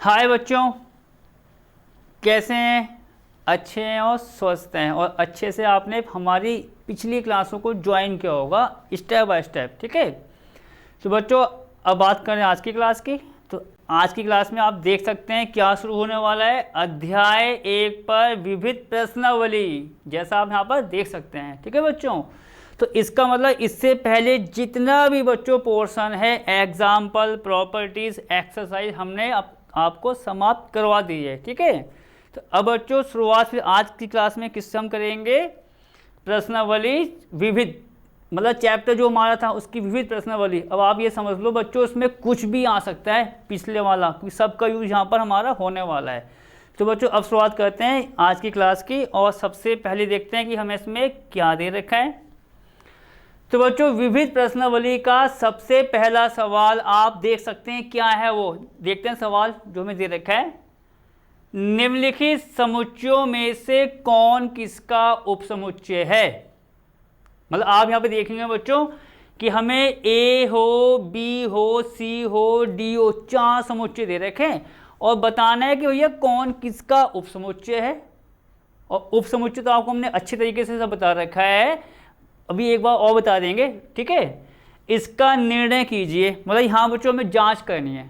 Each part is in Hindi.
हाय बच्चों, कैसे हैं? अच्छे हैं और स्वस्थ हैं और अच्छे से आपने हमारी पिछली क्लासों को ज्वाइन किया होगा स्टेप बाय स्टेप। ठीक है, तो बच्चों अब बात करें आज की क्लास की। तो आज की क्लास में आप देख सकते हैं क्या शुरू होने वाला है। अध्याय 1 पर विविध प्रश्नावली, जैसा आप यहाँ पर देख सकते हैं। ठीक है बच्चों, तो इसका मतलब इससे पहले जितना भी बच्चों पोर्शन है, एग्जाम्पल, प्रॉपर्टीज, एक्सरसाइज, हमने आपको समाप्त करवा दी है। ठीक है, तो अब बच्चों शुरुआत फिर आज की क्लास में किससे हम करेंगे? प्रश्नावली विविध, मतलब चैप्टर जो हमारा था उसकी विविध प्रश्नावली। अब आप ये समझ लो बच्चों, उसमें कुछ भी आ सकता है पिछले वाला, क्योंकि सबका यूज यहाँ पर हमारा होने वाला है। तो बच्चों अब शुरुआत करते हैं आज की क्लास की, और सबसे पहले देखते हैं कि हमें इसमें क्या दे रखा है। तो बच्चों विविध प्रश्नावली का सबसे पहला सवाल आप देख सकते हैं क्या है, वो देखते हैं। सवाल जो हमें दे रखा है, निम्नलिखित समुच्चयों में से कौन किसका उपसमुच्चय है। मतलब आप यहाँ पे देखेंगे बच्चों कि हमें ए हो, बी हो, सी हो, डी हो, 4 समुच्चय दे रखे हैं और बताना है कि भैया कौन किसका उपसमुच्चय है। और उपसमुच्चय तो आपको हमने अच्छे तरीके से सब बता रखा है, अभी एक बार और बता देंगे। ठीक है, इसका निर्णय कीजिए, मतलब यहाँ बच्चों में जांच करनी है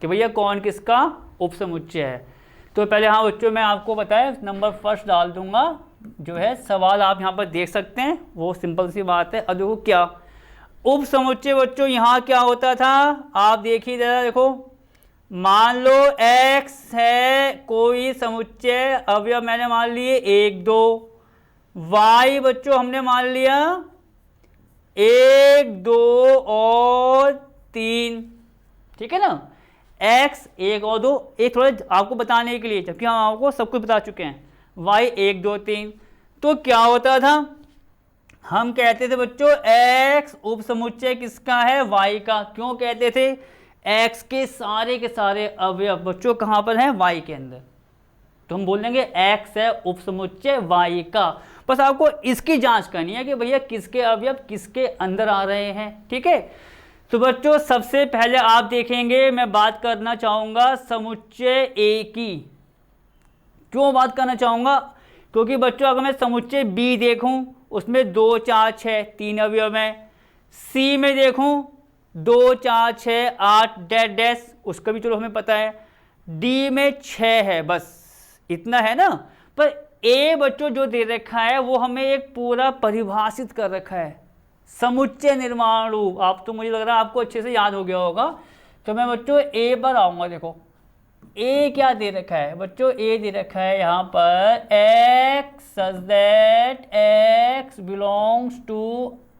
कि भैया कौन किसका उपसमुच्चय है। तो पहले हाँ बच्चों मैं आपको बताया, नंबर फर्स्ट डाल दूंगा जो है सवाल, आप यहाँ पर देख सकते हैं, वो सिंपल सी बात है। अब देखो क्या उपसमुच्चय बच्चों यहाँ क्या होता था, आप देखिए जरा। देखो मान लो x है कोई समुच्चय अवयव, मैंने मान लिए 1 2, y बच्चों हमने मान लिया 1 2 और 3। ठीक है ना, x 1 और 2, एक थोड़ा आपको बताने के लिए, जबकि हम आपको सब कुछ बता चुके हैं। y 1 2 3, तो क्या होता था, हम कहते थे बच्चों x उपसमुच्चय किसका है? y का। क्यों कहते थे? x के सारे अवयव बच्चों कहाँ पर हैं? y के अंदर। तो हम बोलेंगे x है उपसमुच्चय y का। बस आपको इसकी जांच करनी है कि भैया किसके अवयव किसके अंदर आ रहे हैं। ठीक है, तो बच्चों सबसे पहले आप देखेंगे, मैं बात करना चाहूंगा समुच्चय A की। क्यों बात करना चाहूंगा? क्योंकि बच्चों अगर मैं समुच्चय B देखूं, उसमें 2 4 6 3 अवयव हैं। C में देखूं 2 4 6 8 डैश डैश, उसका भी चलो हमें पता है। D में 6 है, बस इतना है ना। पर A बच्चों जो दे रखा है वो हमें एक पूरा परिभाषित कर रखा है, समुच्चय निर्माण रूप। आप तो मुझे लग रहा है आपको अच्छे से याद हो गया होगा। तो मैं बच्चों A पर आऊंगा। देखो A क्या दे रखा है बच्चों? A दे रखा है यहाँ पर x such that x belongs to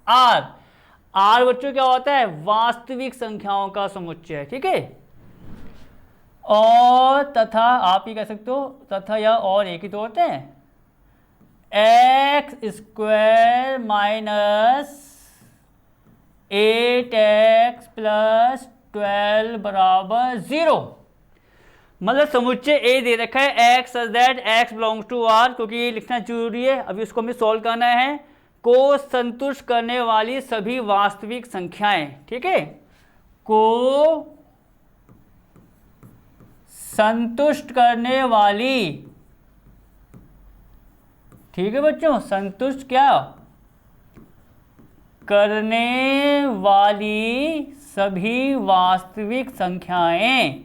R। R बच्चों क्या होता है? वास्तविक संख्याओं का समुच्चय। ठीक है, और तथा आप ही कह सकते हो, तथा या और एक ही तो होते हैं, x square minus 8x plus 12 बराबर 0। मतलब समुच्चय A दे रखा है x such that x belongs to R, क्योंकि ये लिखना जरूरी है, अभी उसको हमें सॉल्व करना है, को संतुष्ट करने वाली सभी वास्तविक संख्याएं। ठीक है, को संतुष्ट करने वाली, ठीक है बच्चों, संतुष्ट क्या करने वाली सभी वास्तविक संख्याएं,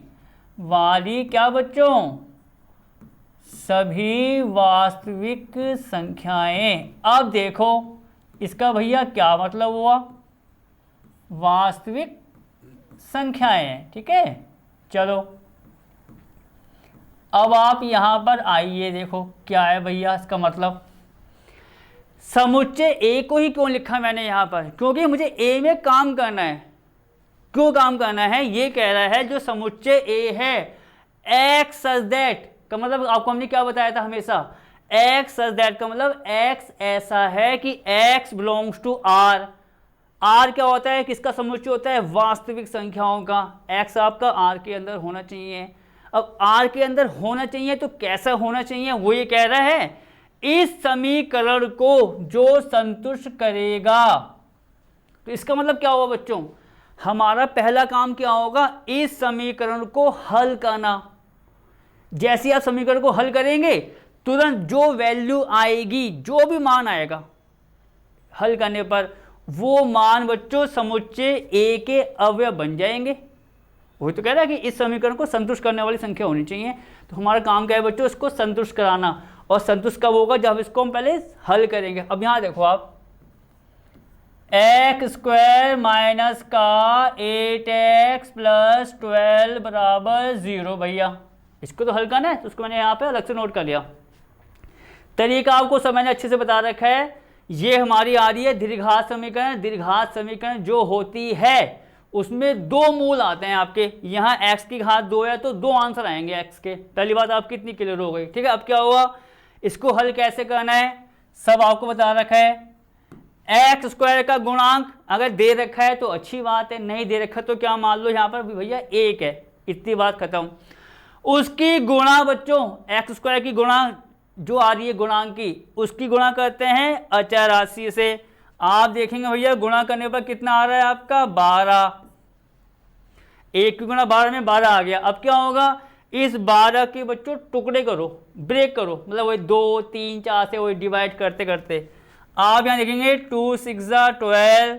वाली क्या बच्चों? सभी वास्तविक संख्याएं। अब देखो इसका भैया क्या मतलब हुआ? वास्तविक संख्याएं। ठीक है, चलो अब आप यहां पर आइए, देखो क्या है भैया इसका मतलब। समुच्चय A को ही क्यों लिखा मैंने यहां पर? क्योंकि मुझे A में काम करना है। क्यों काम करना है? ये कह रहा है जो समुच्चय A है, x सच दैट का मतलब आपको हमने क्या बताया था हमेशा, x सच दैट का मतलब x ऐसा है कि x belongs to R। R क्या होता है? किसका समुच्चय होता है? वास्तविक संख्याओं का। x आपका R के अंदर होना चाहिए। अब R के अंदर होना चाहिए तो कैसा होना चाहिए? वो ये कह रहा है इस समीकरण को जो संतुष्ट करेगा। तो इसका मतलब क्या होगा बच्चों? हमारा पहला काम क्या होगा? इस समीकरण को हल करना। जैसे ही आप समीकरण को हल करेंगे तुरंत जो वैल्यू आएगी, जो भी मान आएगा हल करने पर, वो मान बच्चों समुच्चय ए के अवयव बन जाएंगे। वही तो कह रहा है कि इस समीकरण को संतुष्ट करने वाली संख्या होनी चाहिए। तो हमारा काम क्या है बच्चों, इसको संतुष्ट कराना। और संतुष्ट कब होगा, जब इसको हम पहले हल करेंगे। अब यहाँ देखो आप, एक्स स्क्वायर माइनस का 8x प्लस 12 बराबर 0। भैया इसको तो हल करना है, तो उसको मैंने यहाँ पे अलग से नोट कर लिया। तरीका आपको सब मैंने अच्छे से बता रखा है। ये हमारी आ रही है दीर्घात समीकरण। दीर्घात समीकरण जो होती है उसमें दो मूल आते हैं आपके। यहाँ x की घात 2 है तो 2 आंसर आएंगे x के। पहली बात आपकी इतनी क्लियर हो गई, ठीक है। अब क्या हुआ, इसको हल कैसे करना है सब आपको बता रखा है। एक्स स्क्वायर का गुणांक अगर दे रखा है तो अच्छी बात है, नहीं दे रखा तो क्या मान लो यहाँ पर भैया 1 है, इतनी बात खत्म। उसकी गुणा बच्चों, एक्स स्क्वायर की गुणा जो आ रही है गुणांक की, उसकी गुणा करते हैं अचर राशि से। आप देखेंगे भैया गुणा करने पर कितना आ रहा है आपका 12। 1 की गुणा 12 में 12 आ गया। अब क्या होगा, इस 12 के बच्चों टुकड़े करो, ब्रेक करो, मतलब वही 2 3 4 से वही डिवाइड करते करते आप यहाँ देखेंगे 2 6 12,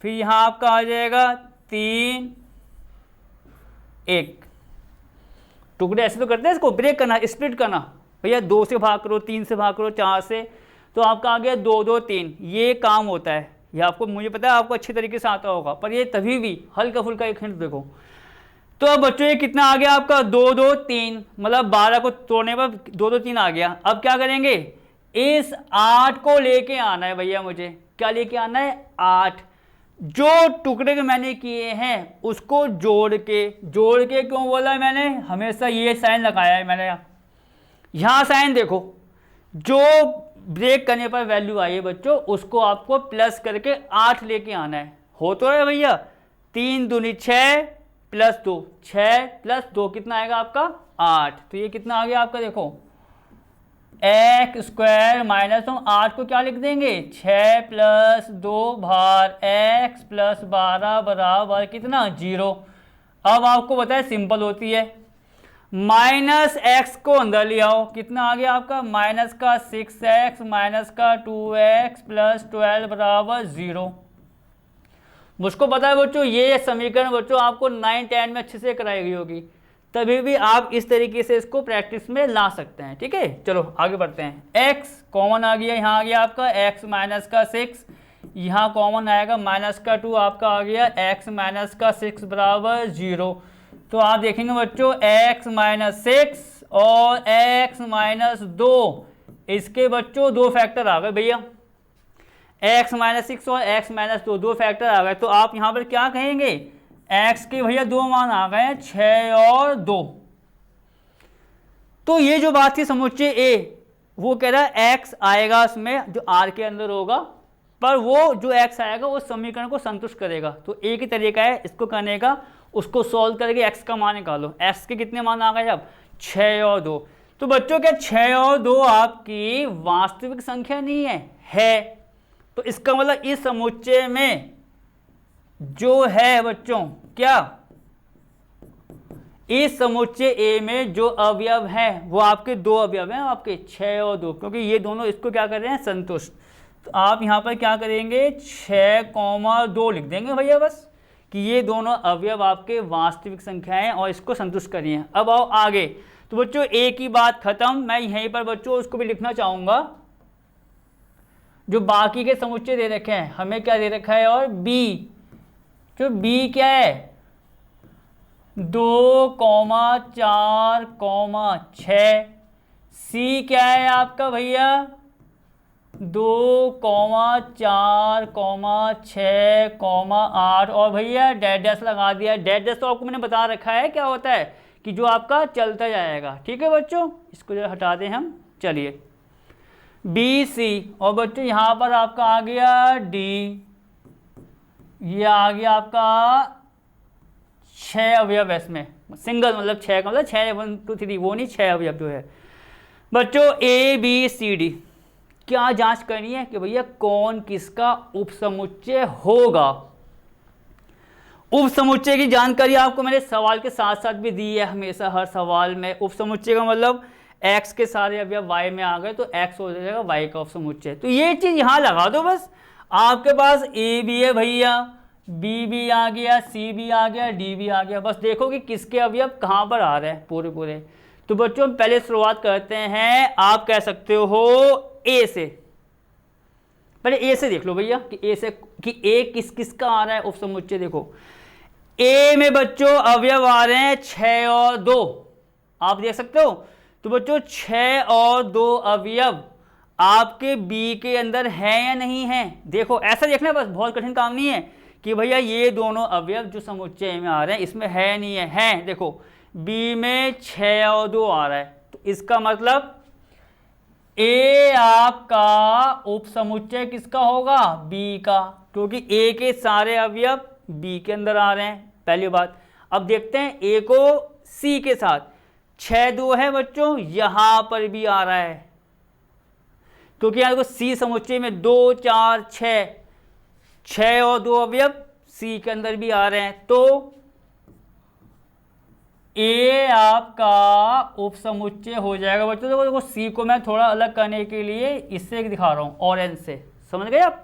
फिर यहाँ आपका आ जाएगा 3 1। टुकड़े ऐसे तो करते हैं, इसको ब्रेक करना, स्प्लिट करना। भैया 2 से भाग करो, 3 से भाग करो, 4 से, तो आपका आ गया 2 2 3। ये काम होता है, ये आपको, मुझे पता है आपको अच्छे तरीके से आता होगा, पर ये तभी भी हल्का फुल्का एक हिंट देखो। तो अब बच्चों ये कितना आ गया आपका 2 2 3, मतलब 12 को तोड़ने पर 2 2 3 आ गया। अब क्या करेंगे, इस 8 को लेके आना है भैया, मुझे क्या लेके आना है 8। जो टुकड़े मैंने किए हैं उसको जोड़ के क्यों बोला है मैंने, हमेशा ये साइन लगाया है मैंने। यहाँ साइन देखो, जो ब्रेक करने पर वैल्यू आई है बच्चों उसको आपको प्लस करके 8 लेके आना है। हो तो है भैया, 3 दूनी 6 प्लस 2, 6 प्लस 2 कितना आएगा आपका 8। तो ये कितना आ गया आपका, देखो एक्स स्क्वायर माइनस हम 8 को क्या लिख देंगे 6 प्लस 2 भार एक्स प्लस 12 बराबर कितना 0। अब आपको पता है सिंपल होती है, माइनस एक्स को अंदर ले आओ, कितना आ गया आपका माइनस का 6x माइनस का 2x प्लस 12 बराबर 0। मुझको पता है बच्चों ये समीकरण बच्चों आपको 9 10 में अच्छे से कराई गई होगी, तभी भी आप इस तरीके से इसको प्रैक्टिस में ला सकते हैं, ठीक है। चलो आगे बढ़ते हैं। x कॉमन आ गया, यहाँ आ गया आपका x माइनस का 6, यहाँ कॉमन आएगा माइनस का 2, आपका आ गया x माइनस का 6 बराबर 0। तो आप देखेंगे बच्चों x माइनस 6 और x माइनस 2, इसके बच्चों 2 फैक्टर आ गए भैया, x माइनस 6 और x माइनस 2 2 फैक्टर आ गए। तो आप यहाँ पर क्या कहेंगे, x के भैया 2 मान आ गए 6 और 2। तो ये जो बात थी समुच्चय A, वो कह रहा है x आएगा उसमें जो r के अंदर होगा, पर वो जो x आएगा उस समीकरण को संतुष्ट करेगा। तो एक ही तरीका है इसको करने का, उसको सॉल्व करके x का मान निकालो। x के कितने मान आ गए अब 6 और 2। तो बच्चों क्या 6 और 2 आपकी वास्तविक संख्या नहीं है। तो इसका मतलब इस समुच्चय में जो है बच्चों, क्या इस समुच्चय A में जो अवयव हैं वो आपके 2 अवयव हैं आपके 6 और 2, क्योंकि ये दोनों इसको क्या कर रहे हैं संतुष्ट। तो आप यहाँ पर क्या करेंगे 6,2 लिख देंगे भैया, बस कि ये दोनों अवयव आपके वास्तविक संख्याएं और इसको संतुष्ट करिए। अब आओ आगे। तो बच्चों A की बात खत्म। मैं यहीं पर बच्चों उसको भी लिखना चाहूँगा, जो बाकी के समुच्चय दे रखे हैं, हमें क्या दे रखा है और B, जो B क्या है 2, 4, 6। C क्या है आपका भैया 2, 4, 6, 8 और भैया डैश लगा दिया। डैश तो आपको मैंने बता रखा है क्या होता है कि जो आपका चलता जाएगा, ठीक है बच्चों। इसको जो हटा दें हम, चलिए BC और बच्चों यहाँ पर आपका आ गया D, ये आ गया आपका 6 अवयव है इसमें, सिंगल मतलब 6 का मतलब 6 1 2 3, वो नहीं 6 अवयव जो है बच्चों। ABCD क्या जांच करनी है कि भैया कौन किसका उपसमुच्चय होगा। उप समुच्चय की जानकारी आपको मैंने सवाल के साथ साथ भी दी है हमेशा हर सवाल में। उप समुच्चय का मतलब x के सारे अवयव y में आ गए तो x हो जाएगा y का उप समुच्चय। तो ये चीज यहाँ लगा दो बस। आपके पास a भी है भैया, b भी आ गया, c भी आ गया, d भी आ गया। बस देखो कि किसके अवयव कहाँ पर आ रहे हैं पूरे पूरे। तो बच्चों पहले शुरुआत करते हैं, आप कह सकते हो a से। पहले a से देख लो भैया कि a से कि a किस किस का आ रहा है उप समुच्चय। देखो a में बच्चों अवयव आ रहे हैं 6 और 2, आप देख सकते हो। तो बच्चों 6 और 2 अवयव आपके b के अंदर है या नहीं है। देखो ऐसा देखना बस, बहुत कठिन काम नहीं है कि भैया ये दोनों अवयव जो समुच्चय में आ रहे हैं इसमें है नहीं है। हैं, देखो b में 6 और 2 आ रहा है, तो इसका मतलब a आपका उप समुच्चय किसका होगा, b का, क्योंकि a के सारे अवयव b के अंदर आ रहे हैं, पहली बात। अब देखते हैं a को c के साथ 6 2 है बच्चों, यहां पर भी आ रहा है, क्योंकि यहां देखो c समुच्चय में 2 4 6 और 2 अवयव c के अंदर भी आ रहे हैं। तो a आपका उप समुच्चय हो जाएगा बच्चों। देखो c को मैं थोड़ा अलग करने के लिए इससे दिखा रहा हूं, ऑरेंज से, समझ गए आप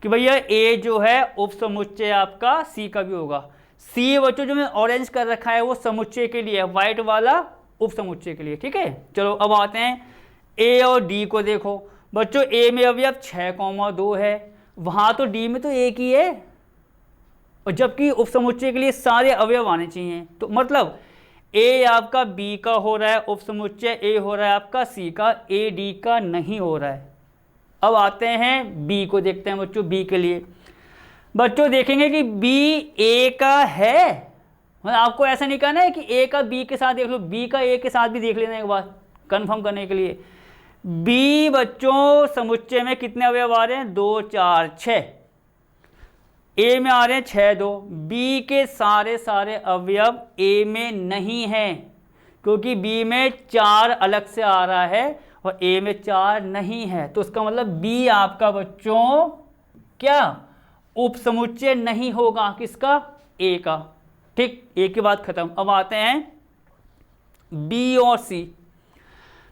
कि भैया a जो है उप समुच्चय आपका c का भी होगा। c बच्चों जो मैं ऑरेंज कर रखा है वो समुच्चय के लिए है, व्हाइट वाला उप समुच्चय के लिए, ठीक है। चलो अब आते हैं a और d को। देखो बच्चों a में अवयव 6, 2 है, वहां तो d में तो एक ही है, और जबकि उप समुच्चय के लिए सारे अवयव आने चाहिए। तो मतलब a आपका b का हो रहा है उप समुच्चय, a हो रहा है आपका c का, a d का नहीं हो रहा है। अब आते हैं b को, देखते हैं बच्चों b के लिए। बच्चों देखेंगे कि b a का है, मतलब आपको ऐसा नहीं करना है कि a का b के साथ देख लो, b का a के साथ भी देख लेना एक बार कंफर्म करने के लिए। b बच्चों समुच्चय में कितने अवयव आ रहे हैं, 2 4 6, a में आ रहे हैं 6 2, b के सारे सारे अवयव a में नहीं है, क्योंकि b में 4 अलग से आ रहा है और a में 4 नहीं है। तो उसका मतलब b आपका बच्चों क्या उप समुच्चय नहीं होगा, किसका, a का, ठीक। a की बात खत्म। अब आते हैं b और c।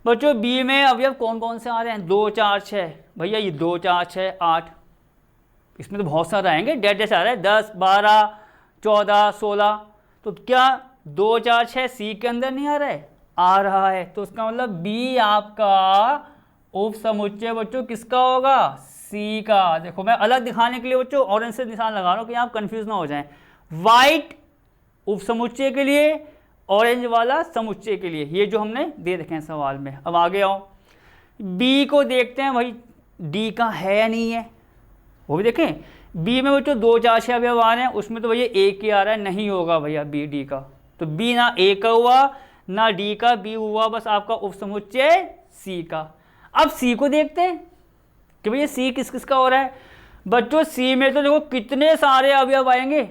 बच्चों b में अवयव कौन कौन से आ रहे हैं, 2 4 6, भैया ये 2 4 6 8, इसमें तो बहुत सारे आएंगे, डेढ़ डेढ़ आ रहा है, 10 12 14 16। तो क्या 2 4 6 सी के अंदर नहीं आ रहा है, आ रहा है। तो उसका मतलब बी आपका उप समुच्चय बच्चों किसका होगा, सी का। देखो मैं अलग दिखाने के लिए बच्चों ऑरेंज से निशान लगा रहा हूँ कि आप कंफ्यूज ना हो जाएं। वाइट उप समुच्चय के लिए, ऑरेंज वाला समुच्चय के लिए, ये जो हमने दे रखे हैं सवाल में। अब आगे आओ, बी को देखते हैं भाई डी का है या नहीं है, वो भी देखें। बी में बच्चों 2 4 6 अवयव आ रहे हैं, उसमें तो भैया एक ही आ रहा है, नहीं होगा भैया बी डी का। तो बी ना ए का हुआ ना डी का, बी हुआ बस आपका उप समुच्चय सी का। अब सी को देखते हैं कि भैया सी किस किस का हो रहा है। बच्चों सी में तो देखो कितने सारे अवयव आएंगे,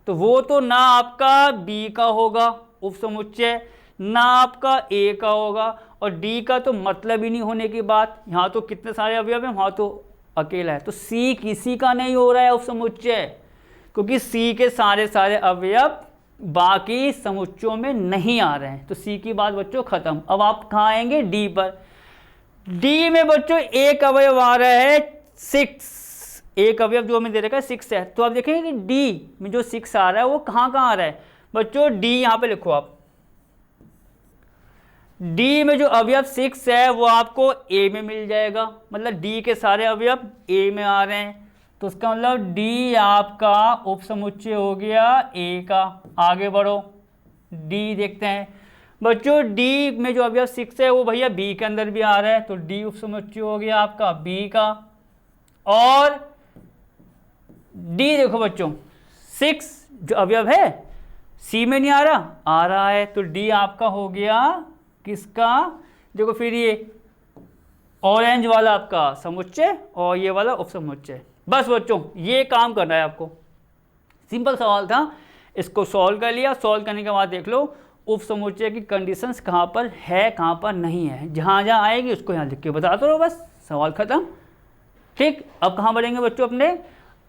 तो वो तो ना आपका बी का होगा उप समुच्चय, ना आपका ए का होगा, और डी का तो मतलब ही नहीं होने की बात। यहाँ तो कितने सारे अवयव हैं, वहाँ तो अकेला है। तो सी किसी का नहीं हो रहा है उप समुच्चय, क्योंकि सी के सारे सारे अवयव बाकी समुच्चयों में नहीं आ रहे हैं। तो सी की बात बच्चों खत्म। अब आप कहाँ आएंगे, डी पर। डी में बच्चों एक अवयव आ रहा है 6, एक अवयव जो हमें दे रखा है 6 है। तो आप देखेंगे कि डी में जो 6 आ रहा है वो कहाँ कहाँ आ रहा है बच्चों, डी यहाँ पे लिखो आप। डी में जो अवयव 6 है वो आपको ए में मिल जाएगा, मतलब डी के सारे अवयव ए में आ रहे हैं। तो उसका मतलब डी आपका उप समुच्चय हो गया ए का। आगे बढ़ो, डी देखते हैं बच्चों। डी में जो अवयव 6 है वो भैया बी के अंदर भी आ रहा है, तो डी उप समुच्चय हो गया आपका बी का। और डी देखो बच्चों 6 जो अवयव है सी में नहीं आ रहा है, तो डी आपका हो गया किसका, देखो फिर ये ऑरेंज वाला आपका समुच्चय और ये वाला उप समुच्चय। बस बच्चों ये काम करना है आपको, सिंपल सवाल था, इसको सॉल्व कर लिया। सॉल्व करने के बाद देख लो उप समुच्चय की कंडीशंस कहाँ पर है कहाँ पर नहीं है, जहाँ जहाँ आएगी उसको यहाँ लिख के बता दो, बस सवाल खत्म। ठीक, अब कहाँ बढ़ेंगे बच्चों अपने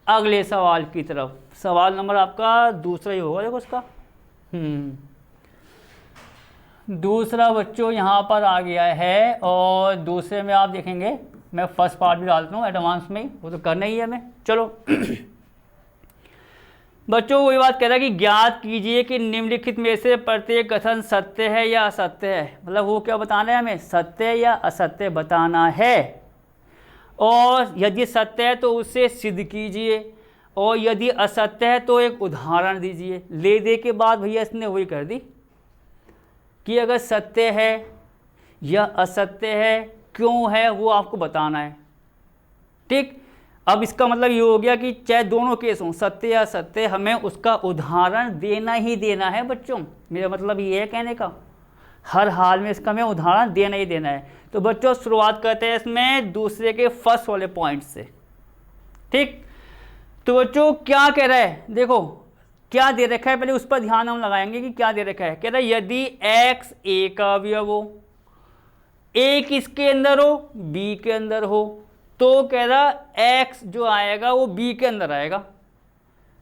अगले सवाल की तरफ। सवाल नंबर आपका दूसरा ही होगा, देखो उसका। दूसरा बच्चों यहाँ पर आ गया है, और दूसरे में आप देखेंगे मैं फर्स्ट पार्ट भी डालता हूँ एडवांस में, वो तो करना ही है हमें। चलो बच्चों वही बात कह रहा है कि ज्ञात कीजिए कि निम्नलिखित में से प्रत्येक कथन सत्य है या असत्य है। मतलब वो क्या बताना है हमें, सत्य या असत्य बताना है। और यदि सत्य है तो उसे सिद्ध कीजिए, और यदि असत्य है तो एक उदाहरण दीजिए। ले दे के बाद भैया इसने वही कर दी कि अगर सत्य है या असत्य है, क्यों है, वो आपको बताना है। ठीक, अब इसका मतलब ये हो गया कि चाहे दोनों केस हों, सत्य या असत्य, हमें उसका उदाहरण देना ही देना है बच्चों। मेरा मतलब ये है कहने का, हर हाल में इसका हमें उदाहरण देना ही देना है। तो बच्चों शुरुआत करते हैं इसमें दूसरे के फर्स्ट वाले पॉइंट से। ठीक, तो बच्चों क्या कह रहा है, देखो क्या दे रखा है, पहले उस पर ध्यान हम लगाएंगे कि क्या दे रखा है। कह रहा है यदि x a का अवयव हो, a किसके अंदर हो, b के अंदर हो, तो कह रहा x जो आएगा वो b के अंदर आएगा।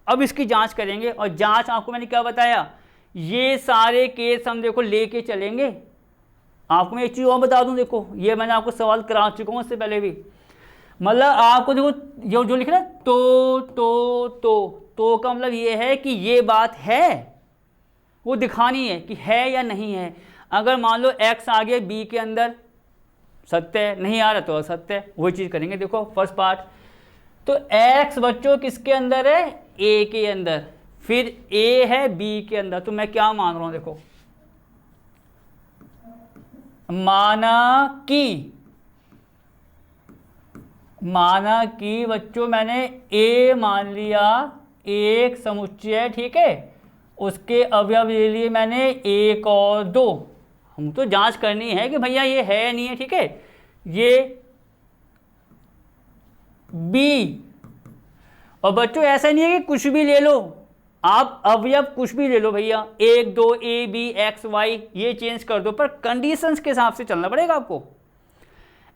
अब इसकी जांच करेंगे, और जांच आपको मैंने क्या बताया, ये सारे केस हम देखो लेके चलेंगे। आपको मैं एक चीज़ और बता दूं, देखो ये मैंने आपको सवाल करा चुका हूँ इससे पहले भी। मतलब आपको देखो जो लिख रहा है तो का मतलब ये है कि ये बात है, वो दिखानी है कि है या नहीं है। अगर मान लो x आ गया b के अंदर, सत्य है, नहीं आ रहा तो असत्य है। वही चीज़ करेंगे। देखो फर्स्ट पार्ट, तो x बच्चों किसके अंदर है, a के अंदर, फिर a है b के अंदर। तो मैं क्या मान रहा हूँ, देखो माना कि बच्चों मैंने a मान लिया एक समुच्चय, ठीक है, उसके अवयव ले लिए मैंने 1 और 2। हम तो जांच करनी है कि भैया ये है या नहीं है, ठीक है। ये b, और बच्चों ऐसा नहीं है कि कुछ भी ले लो, आप अवयव कुछ भी ले लो भैया, 1 2 a b x y ये चेंज कर दो, पर कंडीशंस के हिसाब से चलना पड़ेगा आपको।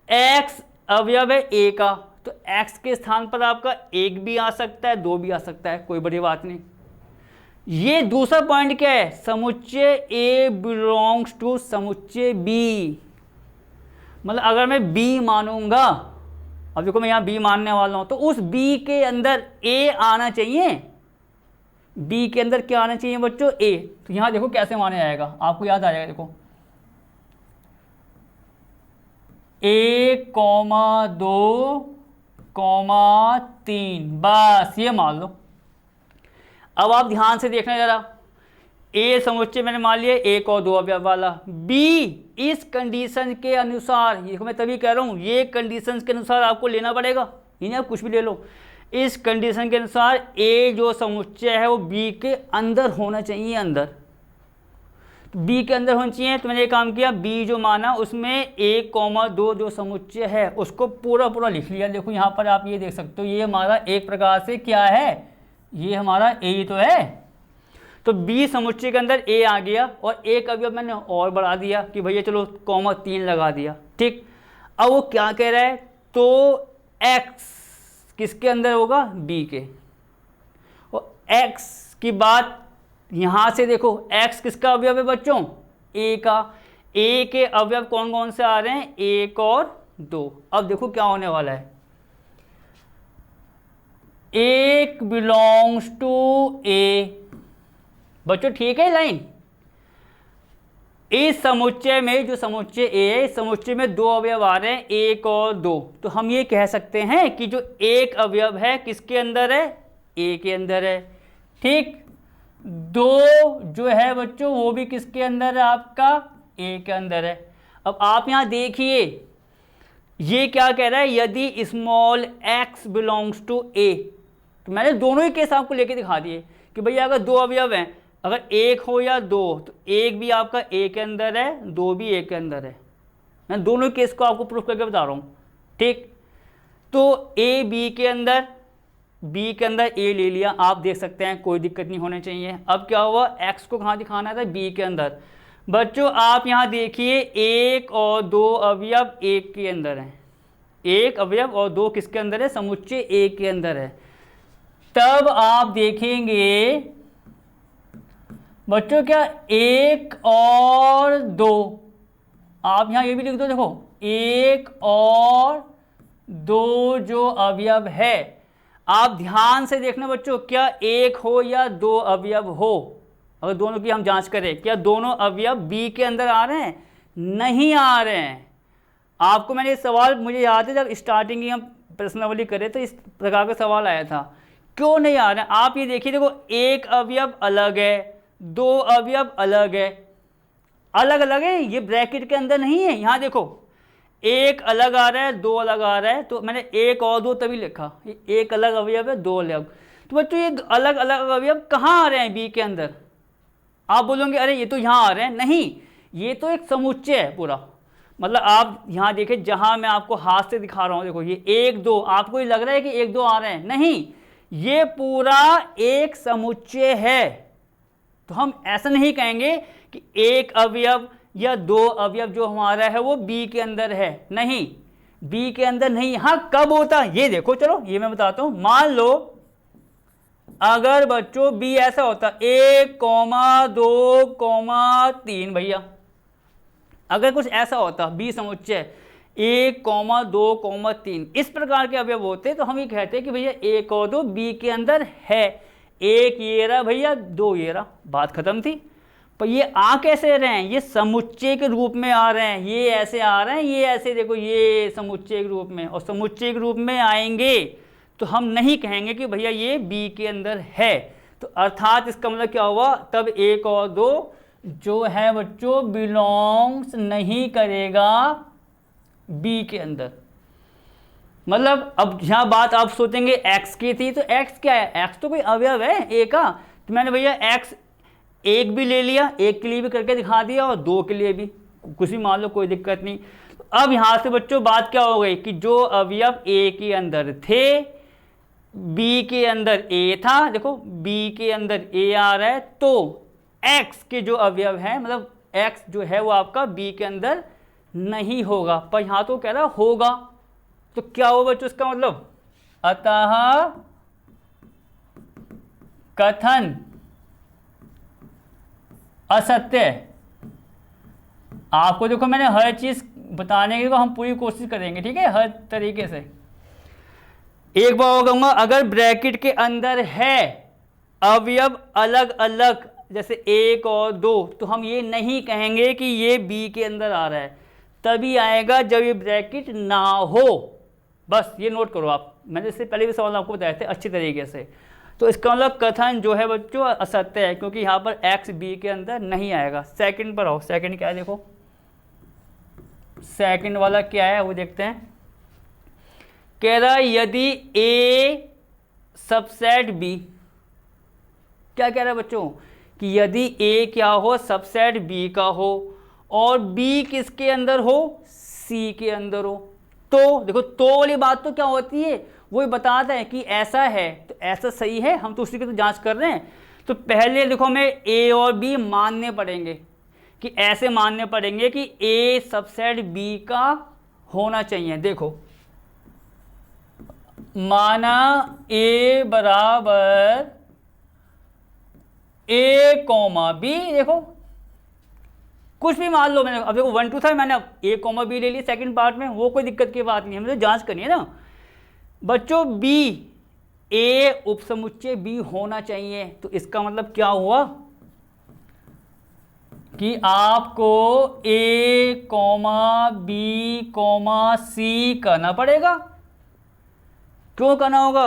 x अवयव है a का, तो x के स्थान पर आपका 1 भी आ सकता है, 2 भी आ सकता है, कोई बड़ी बात नहीं। ये दूसरा पॉइंट क्या है, समुच्चय a बिलोंग्स टू समुच्चय b। मतलब अगर मैं b मानूंगा, अब देखो मैं यहाँ b मानने वाला हूं, तो उस b के अंदर a आना चाहिए। b के अंदर क्या आना चाहिए बच्चों, a। तो यहाँ देखो कैसे माना जाएगा, आपको याद आ जाएगा। देखो 1, 2, 3, बस ये मान लो। अब आप ध्यान से देखना जरा, a समुच्चय मैंने मान लिया 1 और 2 अवयव वाला, b इस कंडीशन के अनुसार, ये मैं तभी कह रहा हूँ ये कंडीशन के अनुसार आपको लेना पड़ेगा, इन्हें आप कुछ भी ले लो। इस कंडीशन के अनुसार a जो समुच्चय है वो b के अंदर होना चाहिए, अंदर b के अंदर होना चाहिए। तो मैंने ये काम किया, b जो माना उसमें 1, 2 जो समुच्चय है उसको पूरा लिख लिया। देखो यहाँ पर आप ये देख सकते हो, ये हमारा एक प्रकार से क्या है, ये हमारा a तो है। तो b समुच्चय के अंदर a आ गया, और एक अवयव मैंने और बढ़ा दिया कि भैया चलो 3 लगा दिया, ठीक। अब वो क्या कह रहा है, तो x किसके अंदर होगा, b के, और x की बात यहाँ से देखो, x किसका अवयव है बच्चों, a का। a के अवयव कौन कौन से आ रहे हैं, 1 और 2। अब देखो क्या होने वाला है, 1 बिलोंग्स टू a बच्चों, ठीक है लाइन। इस समुच्चय में जो समुच्चय a है, इस समुच्चय में 2 अवयव आ रहे हैं, 1 और 2। तो हम ये कह सकते हैं कि जो एक अवयव है किसके अंदर है, a के अंदर है, ठीक। 2 जो है बच्चों वो भी किसके अंदर है, आपका a के अंदर है। अब आप यहाँ देखिए ये क्या कह रहा है, यदि small x belongs to a। तो मैंने दोनों ही केस आपको लेके दिखा दिए कि भैया अगर 2 अवयव हैं, अगर 1 हो या 2, तो 1 भी आपका a के अंदर है, 2 भी a के अंदर है। मैं दोनों केस को आपको प्रूफ करके बता रहा हूँ, ठीक। तो a b के अंदर, b के अंदर a ले लिया, आप देख सकते हैं, कोई दिक्कत नहीं होनी चाहिए। अब क्या हुआ, x को कहाँ दिखाना था, b के अंदर। बच्चों आप यहाँ देखिए 1 और 2 अवयव 1 के अंदर हैं, 1 अवयव और 2 किसके अंदर है, समुच्चय a के अंदर है। तब आप देखेंगे बच्चों क्या 1 और 2, आप यहां ये भी लिख दो, देखो 1 और 2 जो अवयव है, आप ध्यान से देखना बच्चों, क्या 1 हो या 2 अवयव हो, अगर दोनों की हम जांच करें, क्या दोनों अवयव बी के अंदर आ रहे हैं? नहीं आ रहे हैं। आपको मैंने ये सवाल, मुझे याद है जब स्टार्टिंग की हम प्रश्नावली करें तो इस प्रकार का सवाल आया था, क्यों नहीं आ रहे हैं? आप ये देखिए, देखो 1 अवयव अलग है, 2 अवयव अलग है, अलग अलग है, ये ब्रैकेट के अंदर नहीं है। यहाँ देखो 1 अलग आ रहा है, 2 अलग आ रहा है, तो मैंने 1 और 2 तभी लिखा, ये 1 अलग अवयव है, 2 अलग। तो बच्चों ये अलग अलग अवयव कहाँ आ रहे हैं बी के अंदर? आप बोलोगे अरे ये तो यहाँ आ रहे हैं, नहीं, ये तो एक समुच्चय है पूरा। मतलब आप यहाँ देखिए, जहाँ मैं आपको हाथ से दिखा रहा हूँ, देखो ये 1 2, आपको ये लग रहा है कि 1 2 आ रहे हैं, नहीं, ये पूरा एक समुच्चय है। तो हम ऐसा नहीं कहेंगे कि 1 अवयव या 2 अवयव जो हमारा है वो बी के अंदर है, नहीं, बी के अंदर नहीं। हाँ कब होता है ये देखो, चलो ये मैं बताता हूँ। मान लो अगर बच्चों बी ऐसा होता 1, 2, 3, भैया अगर कुछ ऐसा होता बी समुच्चय 1, 2, 3, इस प्रकार के अवयव होते तो हम ये कहते हैं कि भैया 1 और 2 बी के अंदर है। 1 ये रहा भैया, 2 ये रहा, बात खत्म थी। पर ये आ कैसे रहे हैं? ये समुच्चय के रूप में आ रहे हैं, ये ऐसे आ रहे हैं, ये ऐसे, देखो ये समुच्चय के रूप में, और समुच्चय के रूप में आएंगे तो हम नहीं कहेंगे कि भैया ये बी के अंदर है। तो अर्थात इसका मतलब क्या हुआ, तब 1 और 2 जो है बच्चों बिलोंग्स नहीं करेगा बी के अंदर। मतलब अब यहाँ बात आप सोचेंगे x की थी, तो x क्या है? x तो कोई अवयव है a का, तो मैंने भैया x 1 भी ले लिया, 1 के लिए भी करके दिखा दिया और 2 के लिए भी, कुछ भी मान लो, कोई दिक्कत नहीं। तो अब यहाँ से बच्चों बात क्या हो गई कि जो अवयव a के अंदर थे b के अंदर a था, देखो b के अंदर a आ रहा है, तो x के जो अवयव है, मतलब x जो है वो आपका b के अंदर नहीं होगा, पर यहाँ तो कह रहा होगा। तो क्या हो बच्चों इसका मतलब, अतः कथन असत्य। आपको देखो मैंने हर चीज बताने की हम पूरी कोशिश करेंगे, ठीक है, हर तरीके से। एक बार और कहूंगा, अगर ब्रैकेट के अंदर है अवयव अलग अलग जैसे 1 और 2, तो हम ये नहीं कहेंगे कि ये बी के अंदर आ रहा है, तभी आएगा जब ये ब्रैकेट ना हो। बस ये नोट करो आप, मैंने इससे पहले भी सवाल आपको बताए थे अच्छी तरीके से। तो इसका मतलब कथन जो है बच्चों असत्य है, क्योंकि यहाँ पर x b के अंदर नहीं आएगा। सेकंड पर आओ, सेकंड क्या है देखो, सेकंड वाला क्या है वो देखते हैं। कह रहा यदि a सबसेट b, क्या कह रहा है बच्चों कि यदि a क्या हो, सबसेट b का हो, और b किसके अंदर हो, c के अंदर हो। तो देखो तो वाली बात तो क्या होती है, वो बताता है कि ऐसा है, तो ऐसा सही है, हम तो उसी की तो जांच कर रहे हैं। तो पहले देखो हमें a और b मानने पड़ेंगे, कि ऐसे मानने पड़ेंगे कि a सबसेट b का होना चाहिए। देखो माना a बराबर a, b, देखो कुछ भी मान लो, मैंने अब देखो 1 2 था, मैंने अब a, b ले लिया सेकंड पार्ट में, वो कोई दिक्कत की बात नहीं है, हमें तो जांच करनी है ना बच्चों। b a उपसमुच्चय b होना चाहिए, तो इसका मतलब क्या हुआ कि आपको a, b, c करना पड़ेगा। क्यों करना होगा?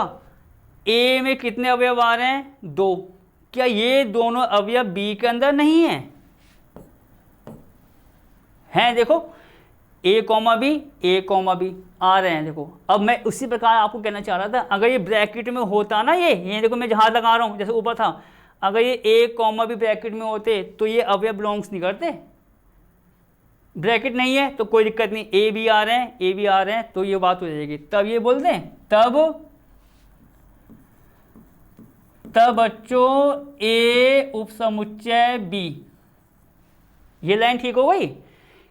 a में कितने अवयव आ रहे हैं? 2। क्या ये दोनों अवयव b के अंदर नहीं है? हैं, देखो a, b आ रहे हैं। देखो अब मैं उसी प्रकार आपको कहना चाह रहा था, अगर ये ब्रैकेट में होता ना, ये देखो मैं जहां लगा रहा हूं जैसे ऊपर था, अगर ये a, b ब्रैकेट में होते तो ये अवयव बिलोंग्स नहीं करते। ब्रैकेट नहीं है तो कोई दिक्कत नहीं, a भी आ रहे हैं, तो ये बात हो जाएगी। तब ये बोल दें, तब बच्चों a उपसमुच्चय b, ये लाइन ठीक हो गई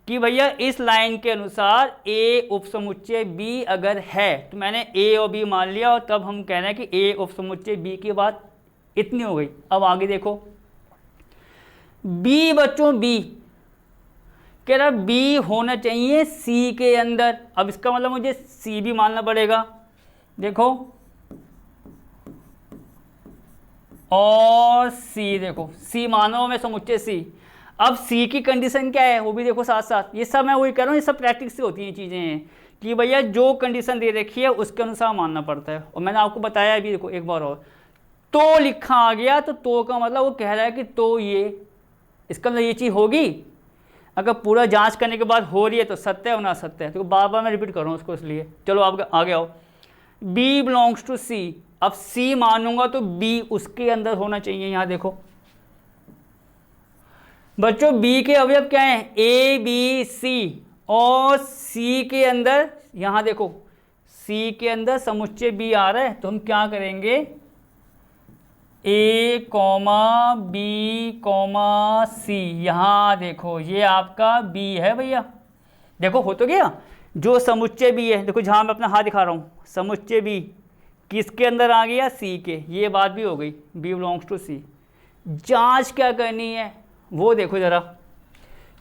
कि भैया इस लाइन के अनुसार ए उपसमुच्चय बी अगर है, तो मैंने ए और बी मान लिया और तब हम कह रहे हैं कि ए उपसमुच्चय बी की बात इतनी हो गई। अब आगे देखो बी बच्चों, बी कह रहा बी होना चाहिए सी के अंदर। अब इसका मतलब मुझे सी भी मानना पड़ेगा। देखो और सी, देखो सी मानो में समुच्चय सी। अब सी की कंडीशन क्या है वो भी देखो साथ साथ। ये सब मैं वही कह रहा हूँ, ये सब प्रैक्टिस से होती हैं चीज़ें हैं कि भैया जो कंडीशन दे रखी है उसके अनुसार मानना पड़ता है। और मैंने आपको बताया अभी, देखो एक बार और, तो लिखा आ गया तो का मतलब वो कह रहा है कि तो ये, इसका मतलब ये चीज़ होगी। अगर पूरा जांच करने के बाद हो रही है तो सत्य है और ना सत्य है। तो बार बार मैं रिपीट कर रहा हूँ उसको इसलिए। चलो आप आगे आओ। बी बिलोंग्स टू सी। अब सी मानूंगा तो बी उसके अंदर होना चाहिए। यहाँ देखो बच्चों बी के अवयव क्या हैं, ए बी सी, और सी के अंदर यहाँ देखो सी के अंदर समुच्चय बी आ रहा है। तो हम क्या करेंगे, ए कॉमा बी कॉमा सी। यहाँ देखो ये आपका बी है भैया। देखो हो तो गया, जो समुच्चय बी है, देखो जहाँ मैं अपना हाथ दिखा रहा हूँ, समुच्चय बी किसके अंदर आ गया, सी के। ये बात भी हो गई, बी बिलोंग्स टू सी। जांच क्या करनी है वो देखो ज़रा।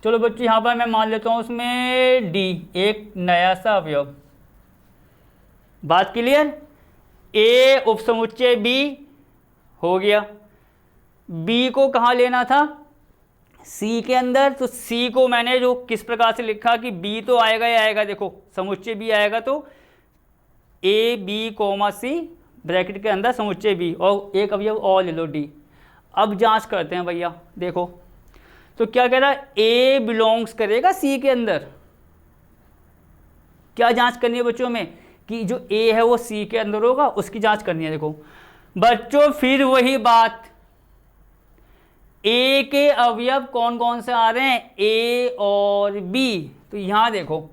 चलो बच्चों यहाँ पर मैं मान लेता हूँ उसमें डी एक नया सा अवयव। बात क्लियर। ए उपसमुच्चय बी हो गया। बी को कहाँ लेना था, सी के अंदर। तो सी को मैंने जो किस प्रकार से लिखा कि बी तो आएगा ही आएगा। देखो समुच्चय बी आएगा तो A B comma C bracket के अंदर समुच्चय बी, और एक अवयव और ले लो डी। अब जांच करते हैं भैया। देखो तो क्या कह रहा है, ए बिलोंग्स करेगा सी के अंदर। क्या जांच करनी है बच्चों में कि जो ए है वो सी के अंदर होगा, उसकी जांच करनी है। देखो बच्चों फिर वही बात, ए के अवयव कौन कौन से आ रहे हैं, ए और बी। तो यहां देखो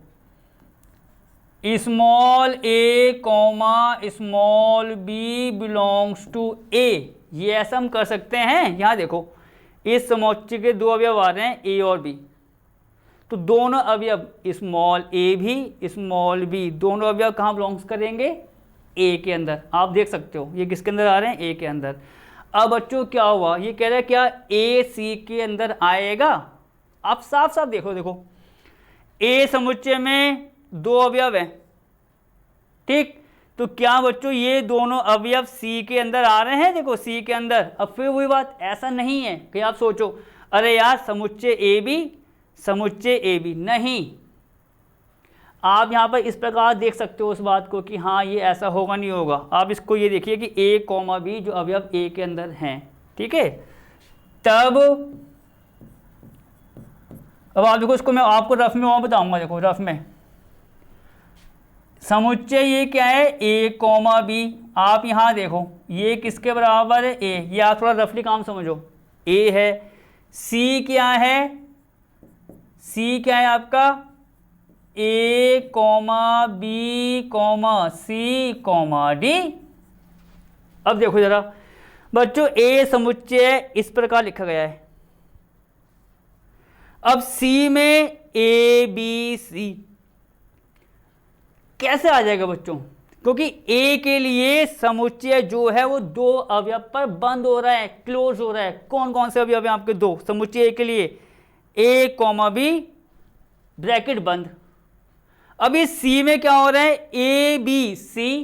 small A comma small B belongs to A, ये ऐसा हम कर सकते हैं। यहां देखो इस समुच्चय के दो अवयव आ रहे हैं ए और बी, तो दोनों अवयव स्मॉल ए भी स्मॉल बी दोनों अवयव कहाँ बिलोंग्स करेंगे, ए के अंदर। आप देख सकते हो ये किसके अंदर आ रहे हैं, ए के अंदर। अब बच्चों क्या हुआ, ये कह रहा है क्या ए सी के अंदर आएगा। आप साफ साफ देखो, देखो ए समुच्चय में दो अवयव हैं, ठीक। तो क्या बच्चों ये दोनों अवयव सी के अंदर आ रहे हैं, देखो सी के अंदर। अब फिर वही बात, ऐसा नहीं है कि आप सोचो अरे यार समुच्चय ए बी समुच्चय ए बी, नहीं। आप यहाँ पर इस प्रकार देख सकते हो उस बात को कि हाँ ये ऐसा होगा नहीं होगा। आप इसको ये देखिए कि ए कॉमा बी जो अवयव ए के अंदर हैं, ठीक है। तब अब आप देखो इसको मैं आपको रफ में और बताऊंगा। देखो रफ में समुच्चय ये क्या है, ए कॉमा बी। आप यहाँ देखो ये किसके बराबर है, ए। ये आप थोड़ा रफली काम समझो, ए है। सी क्या है, सी क्या है आपका, ए comma B comma C comma D. अब देखो जरा बच्चों ए समुच्चय इस प्रकार लिखा गया है। अब सी में ए बी सी कैसे आ जाएगा बच्चों, क्योंकि ए के लिए समुच्चय जो है वो दो अवयव पर बंद हो रहा है, क्लोज हो रहा है। कौन कौन से अवयव हैं आपके, दो समुच्चय ए के लिए, ए कॉमा बी ब्रैकेट बंद। अभी सी में क्या हो रहा है, ए बी सी।